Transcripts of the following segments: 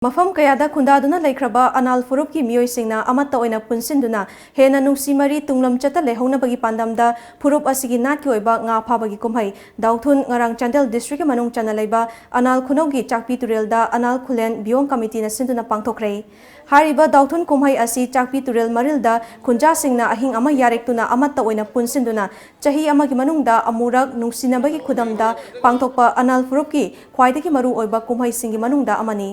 Mafam kayada khundaduna leikraba anal phurup ki miyoi singna amatta oina punsinduna henna nungsi mari tunglamchatta leihounabagi pandamda phurup asigi natki oiba nga phaba gi kumhei Duwthun ngarang chandel district manung channa leiba anal khunou gi chakpi turel da anal khullen Vwong committee na sinduna pangthokhre hariba Duwthun kumhei asi chakpi turel maril da khunja singna ahing ama yarektuna amatta oina punsinduna chahi ama gi manungda amurak nungsinabagi khudamda pangthokpa anal phurup ki khwaidagi maru oiba kumhei singi manungda amani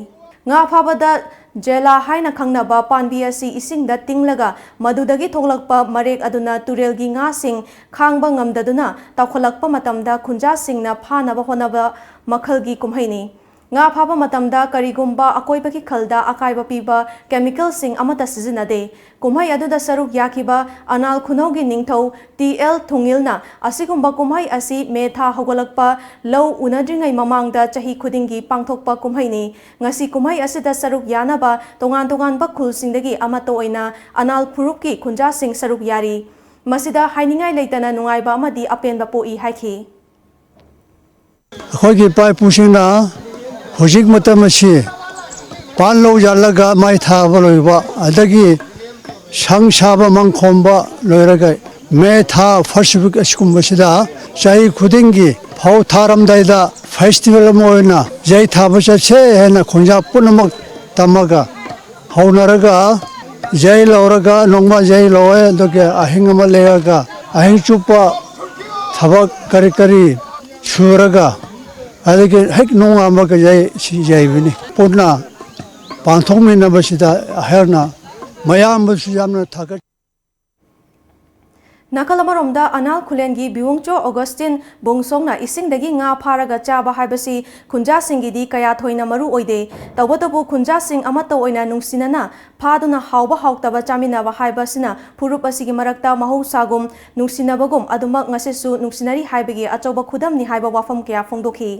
nga phabada jela haina khangnaba panbi asi isingda tinglaga madudagi thoglakpa marek aduna turel gi nga sing khangba ngamdaduna tawkholakpa matamda khunja singna phanaba honaba makhalgi kumhaini nga phaba matamda karigumba akoibaki khalda akaiba piba chemical sing amata sizinade kumhai aduda saruk yakiba anal khunou gi ningthau TL thungilna asigumba kumhai asi metha hogolakpa low unadringai mamangda chahi khudingi pangthokpa kumhaini ngasi kumhai asida saruk yanaba tongan tongan ba khulsingdagi amato oina anal phurup ki khunja sing saruk yari masida hainingai leitana nungaiba amadi apenba poi haiki khogi pai pusingna Hojik matamasi panlo jalaga mai thaba loiba adagi sang saba mangkhomba loiraga me tha first week askumba sida chai khudingi phau tharamdaida festival moina jai thaba chache hena khunja punamak tamaga haunaraga jai lauraga nongma jai loe doge ahing ama legaga ahing chupa thaba kari kari suraga adagi hek nong ama ka jai si jai bini purna pangthokhre na basida herna mayam basiyamna thagat Nakalamaromda anal khullen gi Vwongcho Augustine bongsongna isingdagi nga pharaga chaba haibasi khunja singidi kaya thoina maru oide tawbatabu khunja sing amatta oina nungsinana phaduna hawba hawtaba chaminaba haibasina phurup asigi marakta mahosagum nungsinabagum adumak ngasesu nungsinari haibagi achoba khudamni haiba wafam kya phongdokhi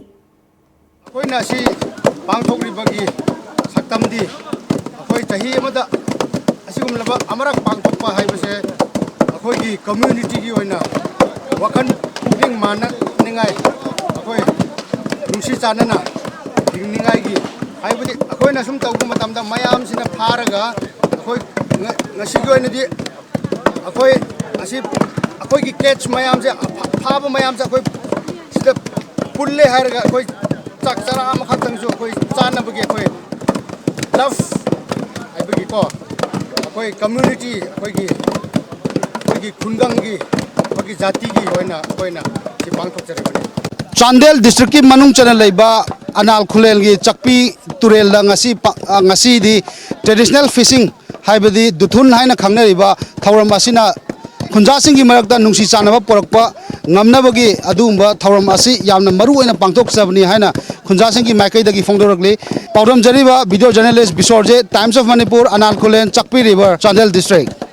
Koina si pangthokhre bagi saktamdi akoi chahi amada asigumlaba amarak pangthokpa haibase akoi community gi oina wakan ning mana ningai akoi nungsi channa ningai gi haibadi akoina sum tawgu matamda mayam sina pharaga akoi ngasi gi oina di akoi asi akoi gi catch mayam se phaba mayam se akoi sida pulle harga akoi chak chara ama khatang jo akoi channa bagi akoi love haibagi ko akoi community akoi gi khungangi bagi jati gi hoina si pangthokhre bani chandel district ki manung channa leiba anal khullen gi chakpi turel da ngasi di traditional fishing haibadi Duwthun haina khangnariba thauram asina khunja singi marakta nungsi chanaba porakpa ngamnabagi adumba thauram asi yamna maru oina pangthokhsabni haina khunja singi maikai dagi phongdorakli paudam jariba video journalist bisorje Times of Manipur anal khullen chakpi river chandel district